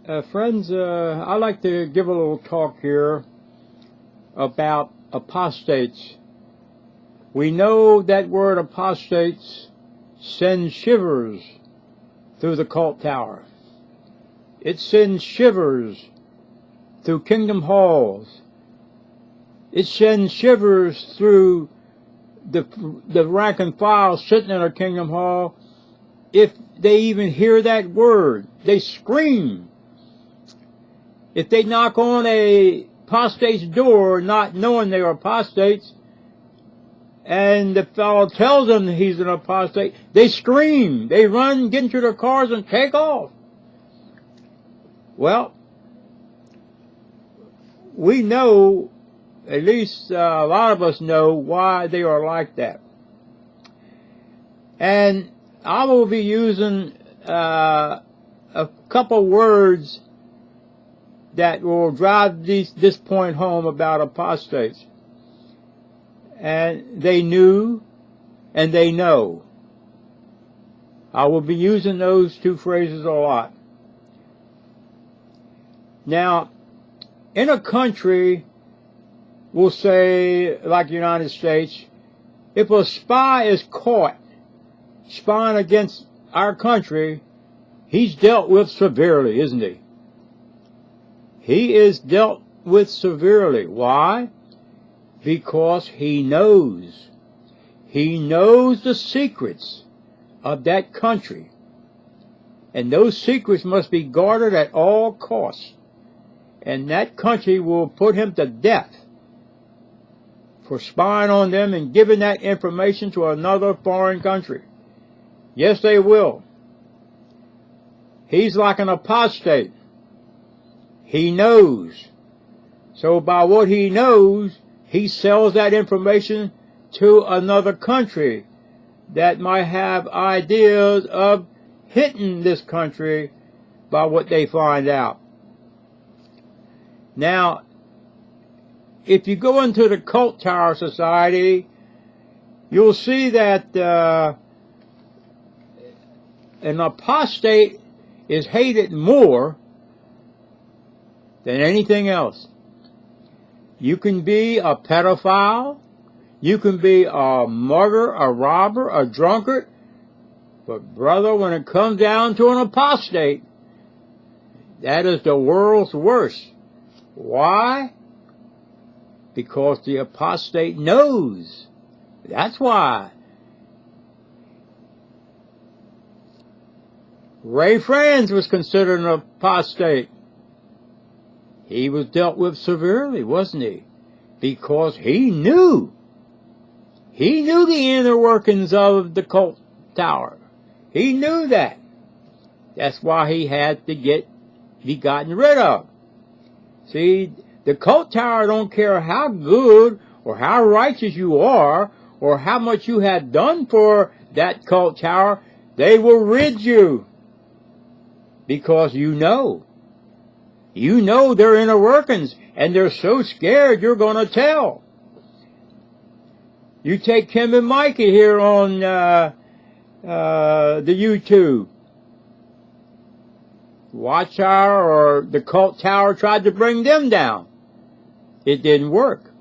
Friends, I'd like to give a little talk here about apostates. We know that word apostates sends shivers through the Culttower. It sends shivers through Kingdom halls. It sends shivers through the rank and file sitting in a Kingdom hall. If they even hear that word, they scream. If they knock on a apostate's door, not knowing they are apostates, and the fellow tells them he's an apostate, they scream. They run, get into their cars, and take off. Well, we know, at least a lot of us know, why they are like that. And I will be using a couple words that will drive this point home about apostates. And they knew and they know. I will be using those two phrases a lot. Now, in a country, we'll say, like the United States, if a spy is caught spying against our country, he's dealt with severely, isn't he? He is dealt with severely. Why? Because he knows. He knows the secrets of that country. And those secrets must be guarded at all costs. And that country will put him to death for spying on them and giving that information to another foreign country. Yes, they will. He's like an apostate. He knows. So by what he knows, he sells that information to another country that might have ideas of hitting this country by what they find out. Now, if you go into the Culttower Society, you'll see that an apostate is hated more than anything else. You can be a pedophile, you can be a murderer, a robber, a drunkard, but brother, when it comes down to an apostate, that is the world's worst. Why? Because the apostate knows. That's why. Ray Franz was considered an apostate. He was dealt with severely, wasn't he? Because he knew. He knew the inner workings of the Culttower. He knew that. That's why he had to be gotten rid of. See, the Culttower don't care how good or how righteous you are or how much you have done for that Culttower. They will rid you because you know. You know their inner workings, and they're so scared you're going to tell. You take Kim-Mikey here on the YouTube. Watchtower or the Culttower tried to bring them down. It didn't work.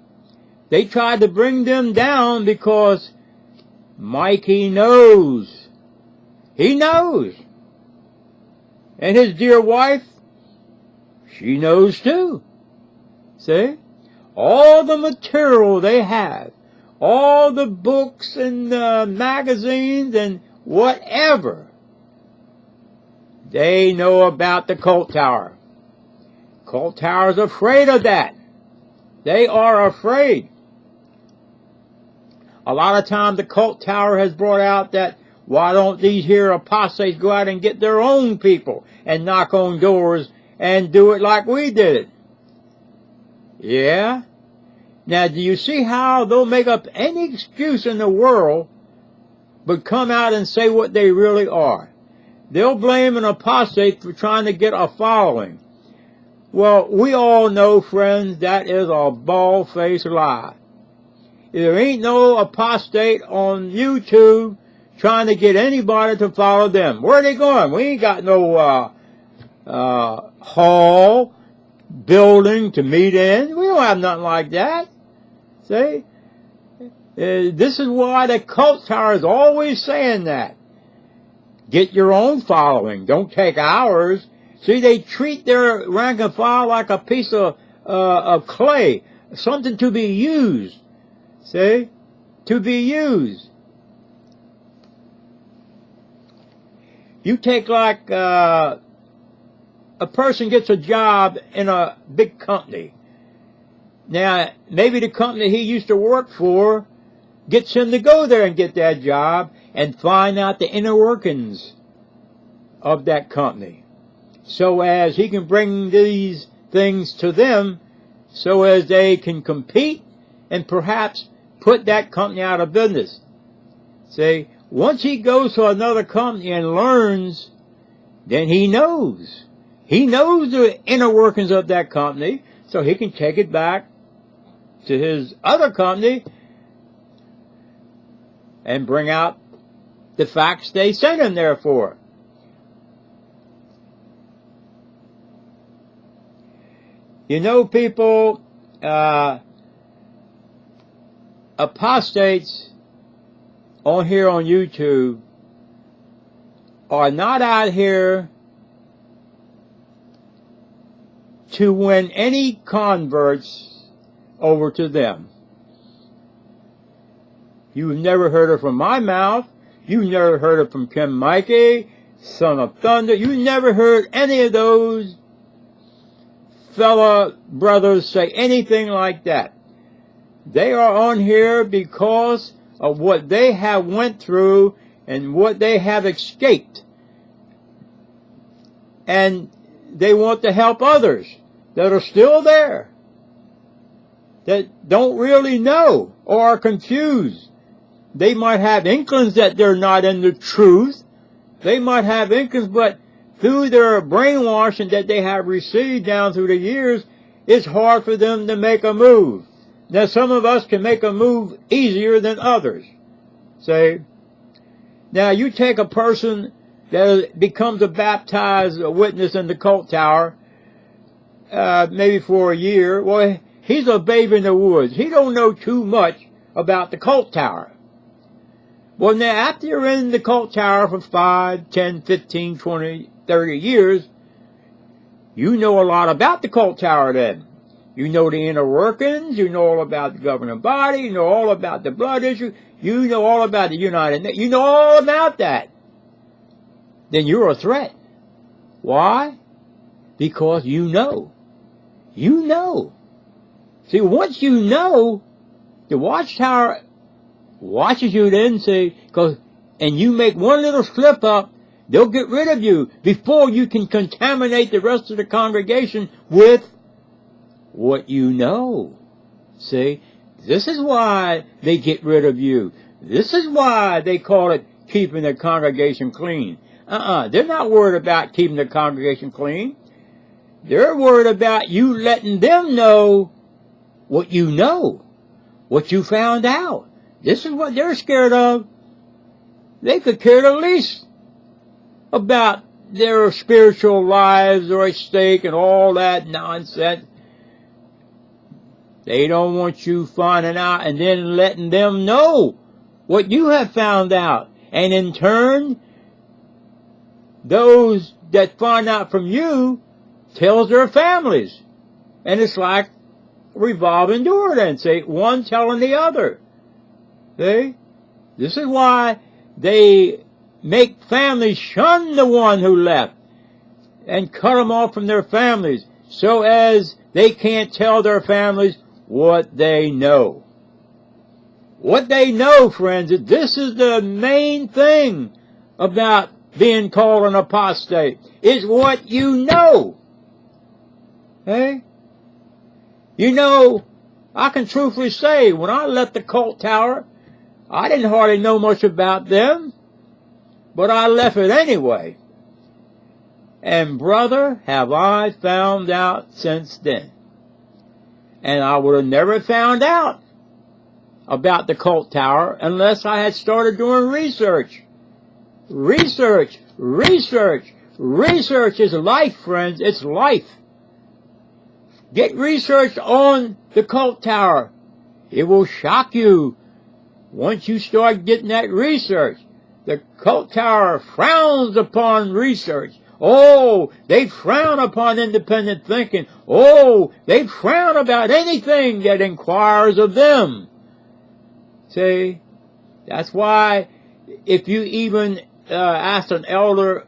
They tried to bring them down because Mikey knows. He knows. And his dear wife, she knows too. See? All the material they have, all the books and magazines and whatever, they know about the Culttower. Culttower's afraid of that. They are afraid. A lot of times the Culttower has brought out that, why don't these here apostates go out and get their own people and knock on doors and do it like we did it? Yeah? Now, do you see how they'll make up any excuse in the world but come out and say what they really are? They'll blame an apostate for trying to get a following. Well, we all know, friends, that is a bald-faced lie. There ain't no apostate on YouTube trying to get anybody to follow them. Where are they going? We ain't got no hall, building to meet in. We don't have nothing like that. See? This is why the Culttower is always saying that. Get your own following. Don't take ours. See, they treat their rank and file like a piece of clay, something to be used. See? To be used. You take like a person gets a job in a big company. Now, maybe the company he used to work for gets him to go there and get that job and find out the inner workings of that company, so as he can bring these things to them, so as they can compete and perhaps put that company out of business. See, once he goes to another company and learns, then he knows. He knows the inner workings of that company, so he can take it back to his other company and bring out the facts they sent him there for. You know, people, apostates on here on YouTube are not out here to win any converts over to them. You've never heard it from my mouth. You've never heard it from Kim-Mikey, Son of Thunder. You never heard any of those fellow brothers say anything like that. They are on here because of what they have went through and what they have escaped. And they want to help others that are still there, that don't really know or are confused. They might have inklings that they're not in the truth. They might have inklings, but through their brainwashing that they have received down through the years, it's hard for them to make a move. Now, some of us can make a move easier than others. See? Now, you take a person that becomes a baptized witness in the Culttower, maybe for a year. Well, he's a babe in the woods. He don't know too much about the Culttower. Well, now, after you're in the Culttower for 5, 10, 15, 20, 30 years, you know a lot about the Culttower then. You know the inner workings, you know all about the governing body, you know all about the blood issue, you know all about the United Nations, you know all about that. Then you're a threat. Why? Because you know. You know. See, once you know, the Watchtower watches you then, see, and you make one little slip up, they'll get rid of you before you can contaminate the rest of the congregation with what you know. See, this is why they get rid of you. This is why they call it keeping the congregation clean. They're not worried about keeping the congregation clean. They're worried about you letting them know what you know, what you found out. This is what they're scared of. They could care the least about their spiritual lives or at stake and all that nonsense. They don't want you finding out and then letting them know what you have found out. And in turn, those that find out from you tells their families. And it's like a revolving door then, see, one telling the other. See? This is why they make families shun the one who left and cut them off from their families so as they can't tell their families what they know. What they know, friends, this is the main thing about being called an apostate, is what you know. Hey? You know, I can truthfully say, when I left the Culttower, I didn't hardly know much about them, but I left it anyway. And brother, have I found out since then. And I would have never found out about the Culttower unless I had started doing research. Research Research is life, friends. It's life. Get research on the Culttower. It will shock you once you start getting that research. The Culttower frowns upon research. Oh, they frown upon independent thinking. Oh, they frown about anything that inquires of them. See, that's why if you even ask an elder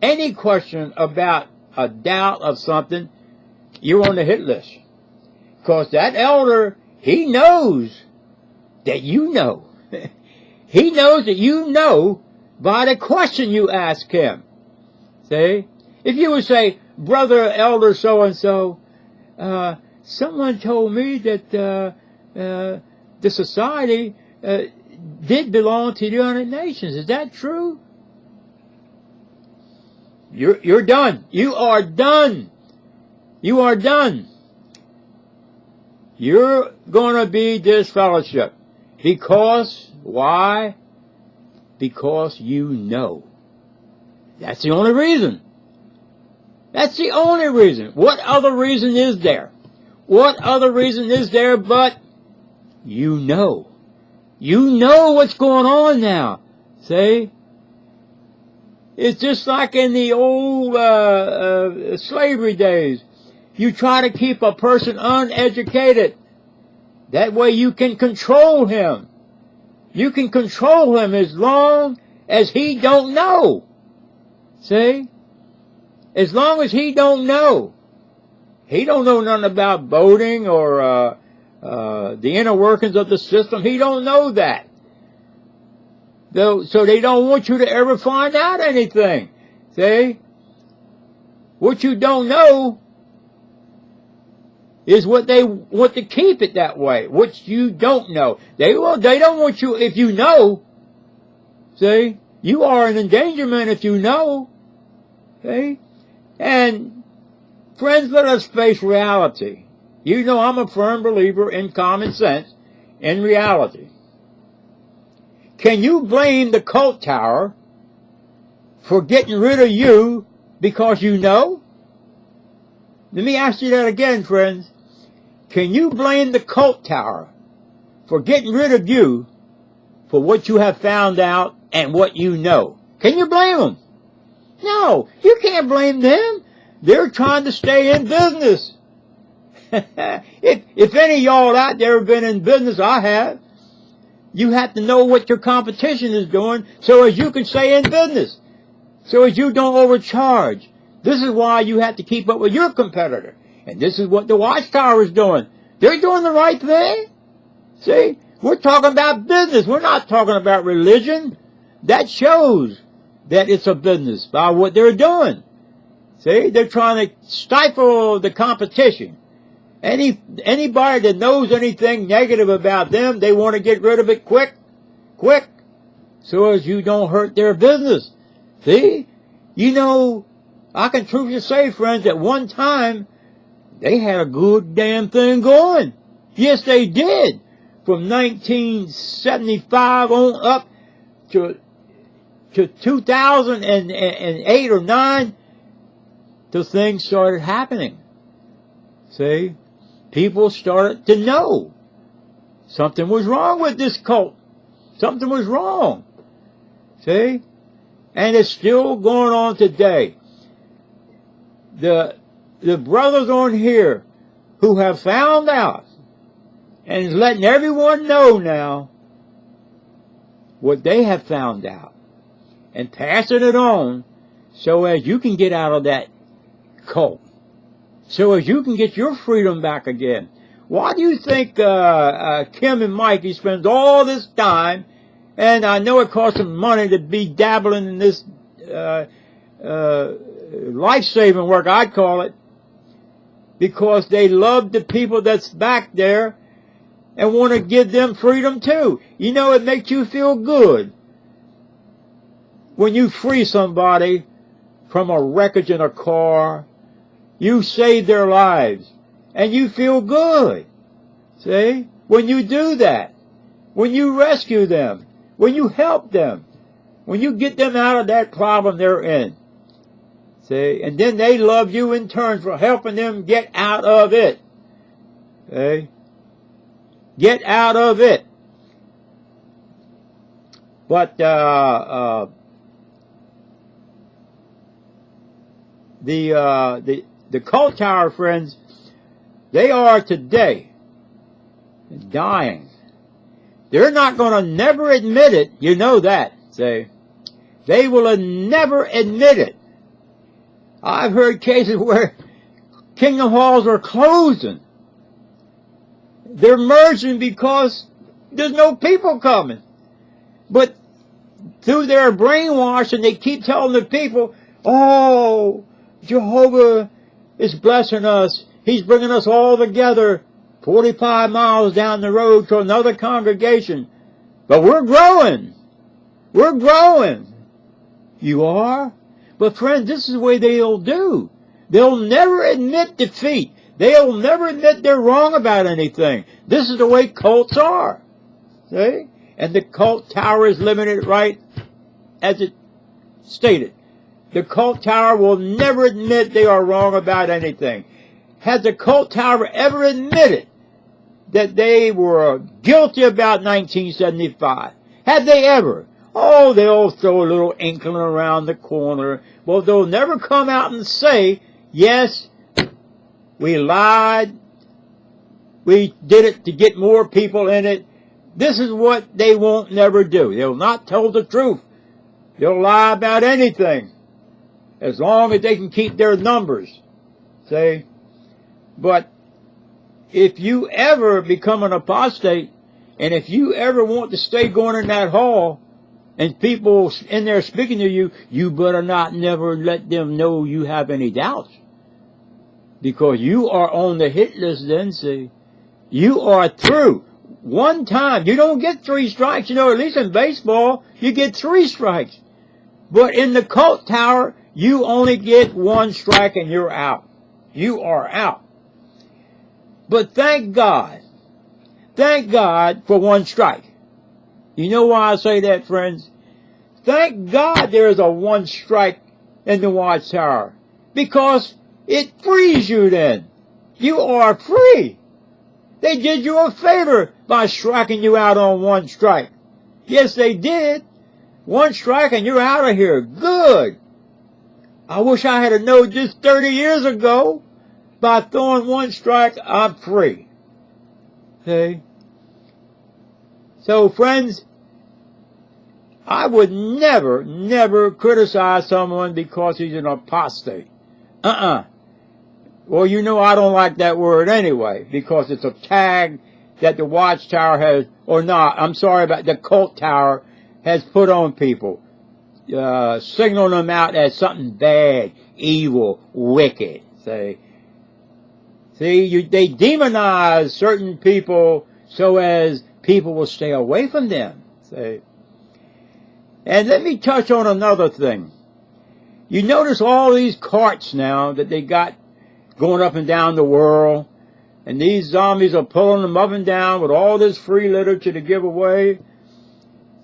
any question about a doubt of something, you're on the hit list. Because that elder, he knows that you know. He knows that you know by the question you ask him. See? If you would say, Brother Elder so-and-so, someone told me that the society did belong to the United Nations. Is that true? You're done. You are done. You are done. You're going to be disfellowship. Because, why? Because you know. That's the only reason. That's the only reason. What other reason is there? What other reason is there but you know? You know what's going on now. See? It's just like in the old slavery days. You try to keep a person uneducated. That way you can control him. You can control him as long as he don't know. See? As long as he don't know. He don't know nothing about voting or the inner workings of the system. He don't know that. So they don't want you to ever find out anything. See? What you don't know is what they want to keep it that way. What you don't know. They don't want you, if you know. See? You are an endangerment if you know. See? And, friends, let us face reality. You know I'm a firm believer in common sense and reality. Can you blame the Culttower for getting rid of you because you know? Let me ask you that again, friends. Can you blame the Culttower for getting rid of you for what you have found out and what you know? Can you blame them? No, you can't blame them. They're trying to stay in business. If any of y'all out there have been in business, I have. You have to know what your competition is doing so as you can stay in business. So as you don't overcharge. This is why you have to keep up with your competitor. And this is what the Watchtower is doing. They're doing the right thing. See? We're talking about business. We're not talking about religion. That shows that it's a business by what they're doing. See? They're trying to stifle the competition. Anybody that knows anything negative about them, they want to get rid of it quick, so as you don't hurt their business. See? You know, I can truthfully say, friends, at one time, they had a good damn thing going. Yes, they did. From 1975 on up to 2008 or 9, till things started happening. See? People started to know something was wrong with this cult. Something was wrong. See? And it's still going on today. The brothers on here who have found out and is letting everyone know now what they have found out and passing it on so as you can get out of that cult. So as you can get your freedom back again. Why do you think Kim-Mikey spends all this time, and I know it costs him money to be dabbling in this life-saving work, I'd call it, because they love the people that's back there and want to give them freedom too. You know, it makes you feel good when you free somebody from a wreckage in a car. You save their lives, and you feel good. See? When you do that, when you rescue them, when you help them, when you get them out of that problem they're in, See? And then they love you in turn for helping them get out of it. See? Get out of it. But the Culttower friends, they are today dying. They're not going to never admit it. You know that. See? They will never admit it. I've heard cases where kingdom halls are closing. They're merging because there's no people coming. But through their brainwashing, they keep telling the people, oh, Jehovah is blessing us. He's bringing us all together 45 miles down the road to another congregation. But we're growing. We're growing. You are? But friends, this is the way they'll do. They'll never admit defeat. They'll never admit they're wrong about anything. This is the way cults are. See? And the Culttower is limited right as it stated. The Culttower will never admit they are wrong about anything. Has the Culttower ever admitted that they were guilty about 1975? Have they ever? Oh, they'll throw a little inkling around the corner. Well, they'll never come out and say, yes, we lied. We did it to get more people in it. This is what they won't never do. They'll not tell the truth. They'll lie about anything, as long as they can keep their numbers. See? But if you ever become an apostate, and if you ever want to stay going in that hall, and people in there speaking to you, you better not never let them know you have any doubts. Because you are on the hit list then, see. You are through. One time. You don't get 3 strikes. You know, at least in baseball, you get 3 strikes. But in the Culttower, you only get 1 strike and you're out. You are out. But thank God. Thank God for 1 strike. You know why I say that, friends? Thank God there is a 1 strike in the Watchtower. Because it frees you then. You are free. They did you a favor by striking you out on 1 strike. Yes, they did. 1 strike and you're out of here. Good. I wish I had known this 30 years ago. By throwing 1 strike, I'm free. See? So, friends, I would never, never criticize someone because he's an apostate. Well, you know I don't like that word anyway, because it's a tag that the Watchtower has, or not, I'm sorry about the Culttower has put on people, signaling them out as something bad, evil, wicked. See, they demonize certain people so as people will stay away from them. See, and let me touch on another thing. You notice all these carts now that they got going up and down the world, and these zombies are pulling them up and down with all this free literature to give away.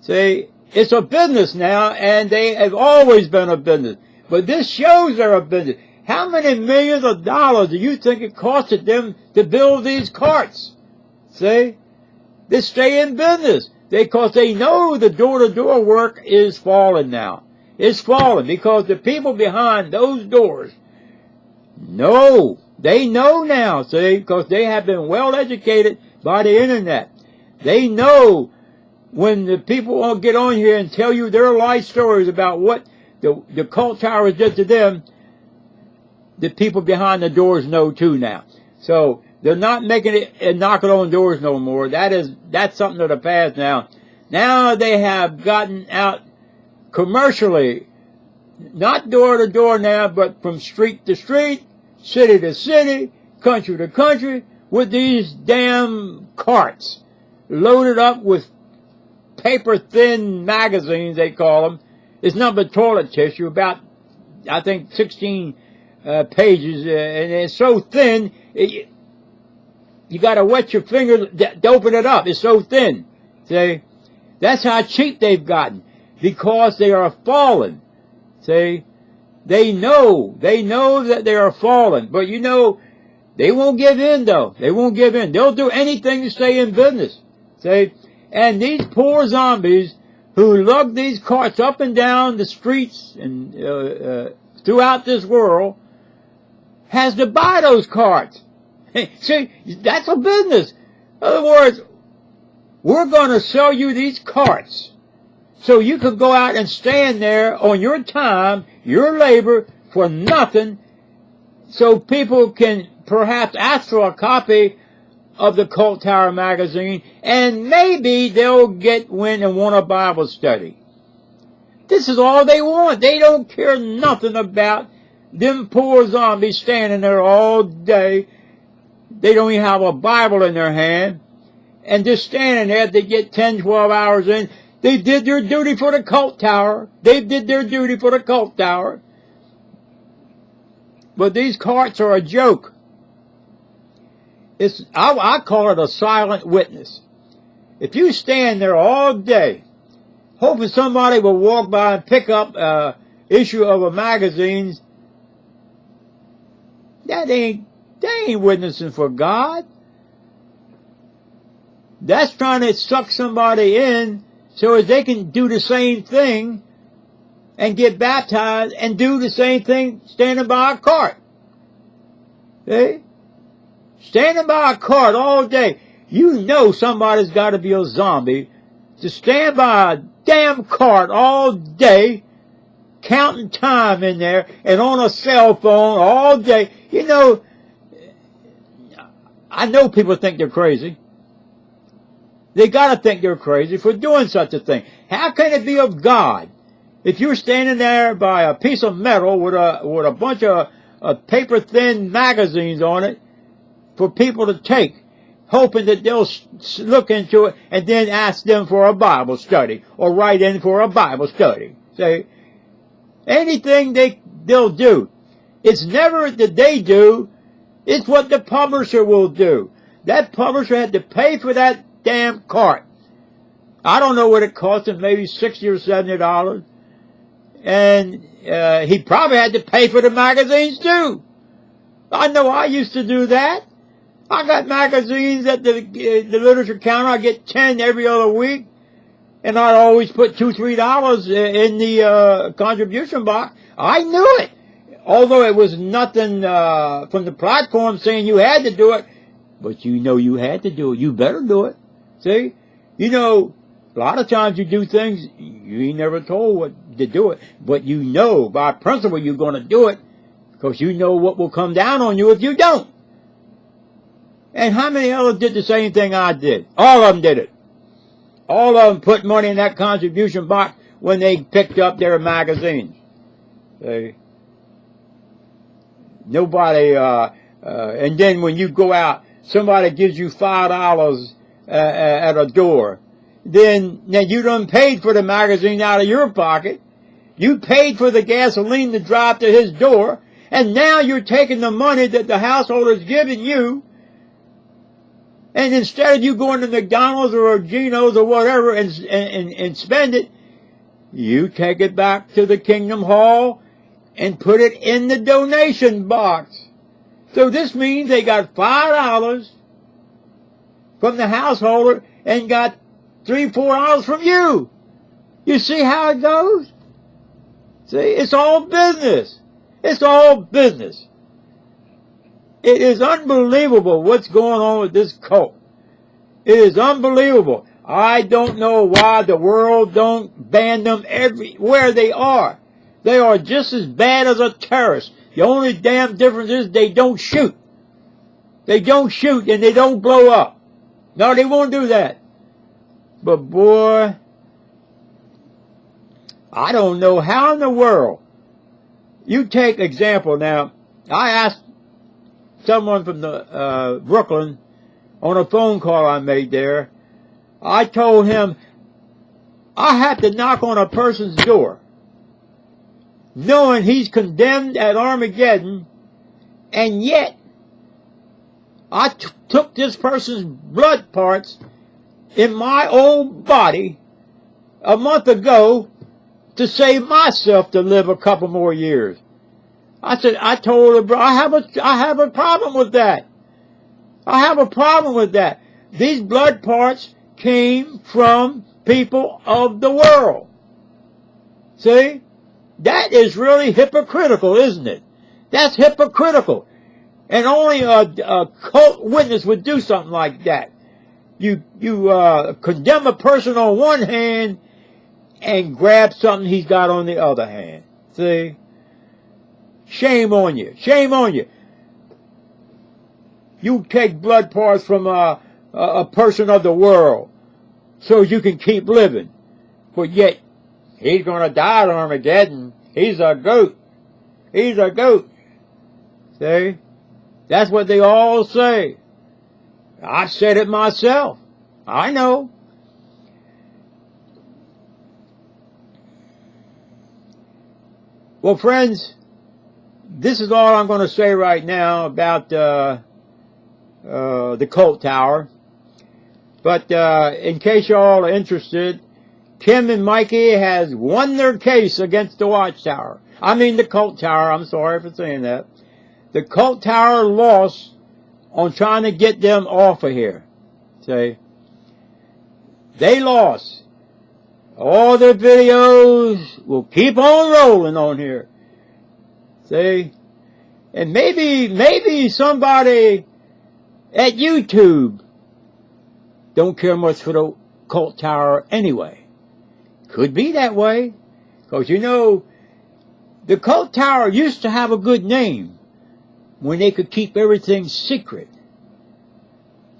See, it's a business now, and they have always been a business. But this shows they're a business. How many millions of dollars do you think it costed them to build these carts? See? They stay in business. Because they know the door-to-door work is falling now. It's falling because the people behind those doors know. They know now, see, because they have been well educated by the internet. They know when the people won't get on here and tell you their life stories about what the Culttower did to them, the people behind the doors know too now. So they're not making it and knocking on doors no more. That's something of the past now. Now they have gotten out commercially, not door to door now, but from street to street, city to city, country to country, with these damn carts loaded up with paper-thin magazines, they call them. It's nothing but toilet tissue, about, I think, 16 pages, and it's so thin, you got to wet your fingers to open it up. It's so thin. See? That's how cheap they've gotten, because they are fallen. See? They know that they are fallen. But you know, they won't give in though. They won't give in. They'll do anything to stay in business. See? And these poor zombies who lug these carts up and down the streets and throughout this world has to buy those carts. See, that's a business. In other words, we're going to sell you these carts so you can go out and stand there on your time, your labor, for nothing, so people can perhaps ask for a copy of the Culttower magazine, and maybe they'll get wind and want a Bible study. This is all they want. They don't care nothing about them poor zombies standing there all day. They don't even have a Bible in their hand. And just standing there, they get 10, 12 hours in. They did their duty for the Culttower. They did their duty for the Culttower. But these carts are a joke. I call it a silent witness. If you stand there all day, hoping somebody will walk by and pick up an issue of a magazine, they ain't witnessing for God. That's trying to suck somebody in so as they can do the same thing and get baptized and do the same thing standing by a cart. See? Standing by a cart all day. You know somebody's got to be a zombie to stand by a damn cart all day, counting time in there, and on a cell phone all day. You know, I know people think they're crazy. They got to think they're crazy for doing such a thing. How can it be of God if you're standing there by a piece of metal with a bunch of paper-thin magazines on it for people to take, hoping that they'll look into it and then ask them for a Bible study or write in for a Bible study? Say, anything they'll do. It's never that they do. It's what the publisher will do. That publisher had to pay for that damn cart. I don't know what it cost him, maybe $60 or $70. And he probably had to pay for the magazines too. I know I used to do that. I got magazines at the literature counter. I get 10 every other week. And I'd always put $2, $3 in the contribution box. I knew it. Although it was nothing from the platform saying you had to do it. But you know you had to do it. You better do it. See? You know, a lot of times you do things, you ain't never told what to do it. But you know by principle you're going to do it. Because you know what will come down on you if you don't. And how many others did the same thing I did? All of them did it. All of them put money in that contribution box when they picked up their magazines. See? Nobody, and then when you go out, somebody gives you $5 at a door. Then you done paid for the magazine out of your pocket. You paid for the gasoline to drive to his door. And now you're taking the money that the householder's giving you. And instead of you going to McDonald's or Geno's or whatever and spend it, you take it back to the Kingdom Hall and put it in the donation box. So this means they got $5 from the householder and got $3, $4 from you. You see how it goes? See, it's all business. It's all business. It is unbelievable what's going on with this cult. It is unbelievable. I don't know why the world don't ban them everywhere they are. They are just as bad as a terrorist. The only damn difference is they don't shoot. They don't shoot and they don't blow up. No, they won't do that. But boy, I don't know how in the world. You take example now. I asked someone from the Brooklyn on a phone call I made there. I told him I have to knock on a person's door knowing he's condemned at Armageddon, and yet I took this person's blood parts in my own body a month ago to save myself to live a couple more years. I told her, bro, I have a problem with that. I have a problem with that. These blood parts came from people of the world. See? That is really hypocritical, isn't it? That's hypocritical. And only a cult witness would do something like that. You condemn a person on one hand and grab something he's got on the other hand. See? Shame on you. Shame on you. You take blood parts from a person of the world so you can keep living. But yet, he's going to die at Armageddon. He's a goat. He's a goat. See? That's what they all say. I said it myself. I know. Well, friends, this is all I'm going to say right now about the Culttower. But in case y'all are interested, Kim and Mikey has won their case against the Watchtower. I mean the Culttower. I'm sorry for saying that. The Culttower lost on trying to get them off of here. See? They lost. All their videos will keep on rolling on here. See? And maybe somebody at YouTube don't care much for the Culttower anyway. Could be that way. Because you know, the Culttower used to have a good name when they could keep everything secret.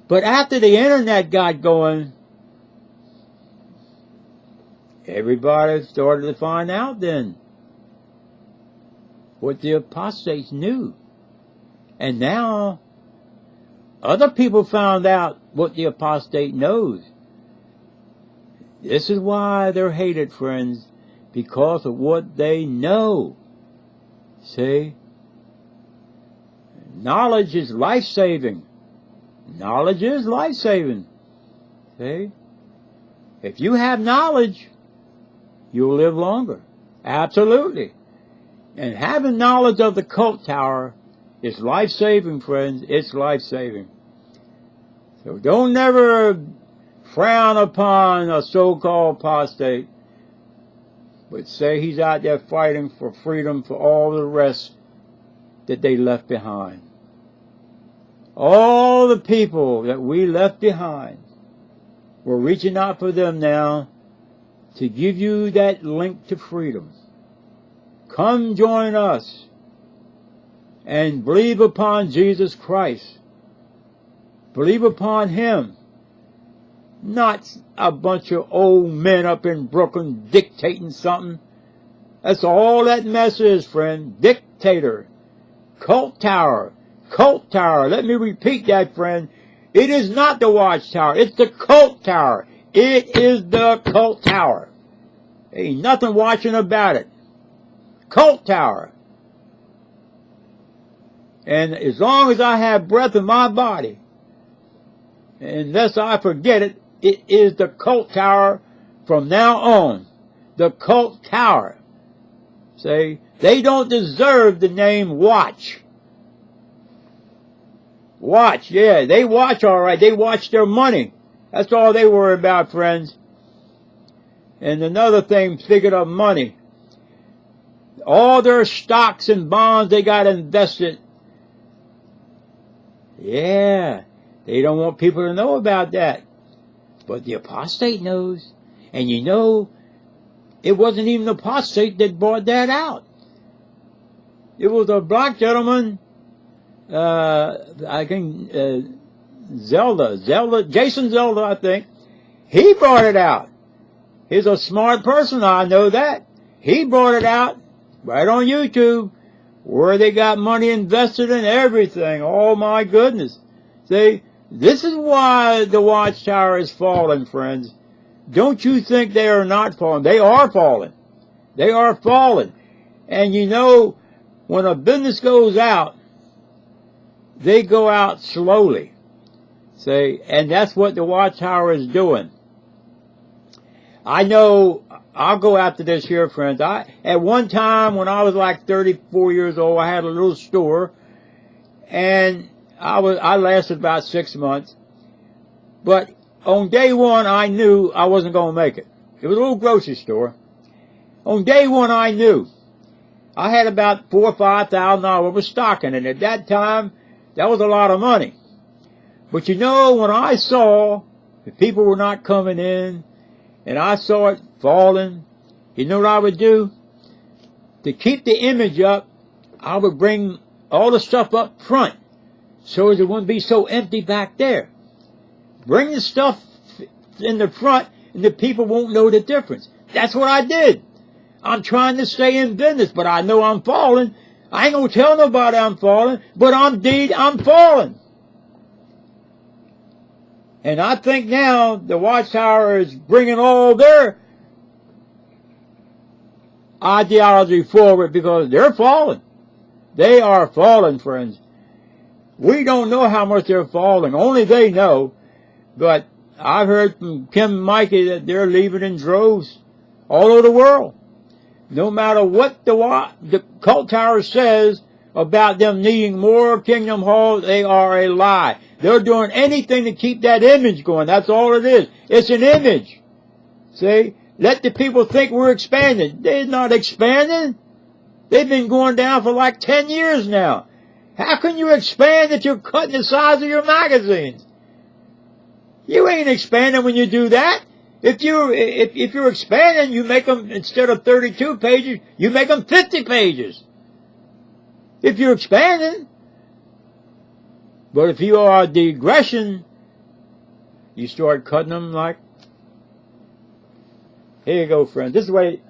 But after the internet got going, everybody started to find out then what the apostates knew. And now, other people found out what the apostate knows. This is why they're hated, friends, because of what they know. See? Knowledge is life-saving. Knowledge is life-saving. See? If you have knowledge, you'll live longer. Absolutely. And having knowledge of the Culttower is life-saving, friends. It's life-saving. So don't never frown upon a so-called apostate, but say he's out there fighting for freedom for all the rest that they left behind. All the people that we left behind, we're reaching out for them now to give you that link to freedom. Come join us and believe upon Jesus Christ. Believe upon Him. Not a bunch of old men up in Brooklyn dictating something. That's all that mess is, friend. Dictator. Culttower. Culttower. Let me repeat that, friend. It is not the Watchtower. It's the Culttower. It is the Culttower. Ain't nothing watching about it. Culttower. And as long as I have breath in my body, unless I forget it, it is the Culttower from now on. The Culttower. See, they don't deserve the name Watch. Watch, yeah, they watch all right. They watch their money. That's all they worry about, friends. And another thing, speaking of money, all their stocks and bonds they got invested, yeah, they don't want people to know about that. But the apostate knows. And you know, it wasn't even the apostate that brought that out. It was a black gentleman, I think, Jason Zelda, I think. He brought it out. He's a smart person, I know that. He brought it out right on YouTube, where they got money invested in everything. Oh my goodness. See, this is why the Watchtower is falling, friends. Don't you think they are not falling? They are falling. They are falling. And you know, when a business goes out, they go out slowly. See, and that's what the Watchtower is doing. I know I'll go after this here, friends. At one time, when I was like 34 years old, I had a little store, and I lasted about 6 months. But on day one, I knew I wasn't going to make it. It was a little grocery store. On day one, I knew. I had about $4,000 or $5,000 worth of stock in it. At that time, that was a lot of money. But you know, when I saw the people were not coming in, and I saw it falling, you know what I would do? To keep the image up, I would bring all the stuff up front so as it wouldn't be so empty back there. Bring the stuff in the front, and the people won't know the difference. That's what I did. I'm trying to stay in business, but I know I'm falling. I ain't going to tell nobody I'm falling, but I'm falling. And I think now the Watchtower is bringing all their ideology forward because they're falling. They are falling, friends. We don't know how much they're falling. Only they know. But I've heard from Kim-Mikey that they're leaving in droves all over the world. No matter what the Culttower says about them needing more Kingdom Hall, they are a lie. They're doing anything to keep that image going. That's all it is. It's an image. See? Let the people think we're expanding. They're not expanding. They've been going down for like 10 years now. How can you expand if you're cutting the size of your magazines? You ain't expanding when you do that. If you're expanding, you make them, instead of 32 pages, you make them 50 pages. If you're expanding. But if you are digression, you start cutting them like, here you go, friend. This is the way,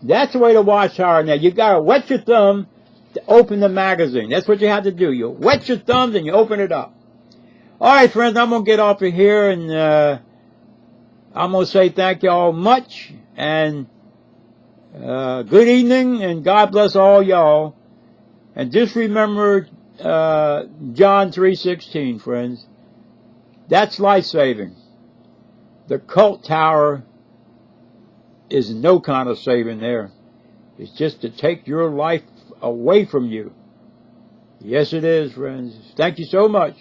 that's the way to Watchtower now. You got to wet your thumb to open the magazine. That's what you have to do. You wet your thumbs and you open it up. All right, friends, I'm going to get off of here, and I'm going to say thank you all much, and good evening, and God bless all y'all. And just remember John 3:16, friends. That's life-saving. The Culttower is no kind of saving there. It's just to take your life away from you. Yes, it is, friends. Thank you so much.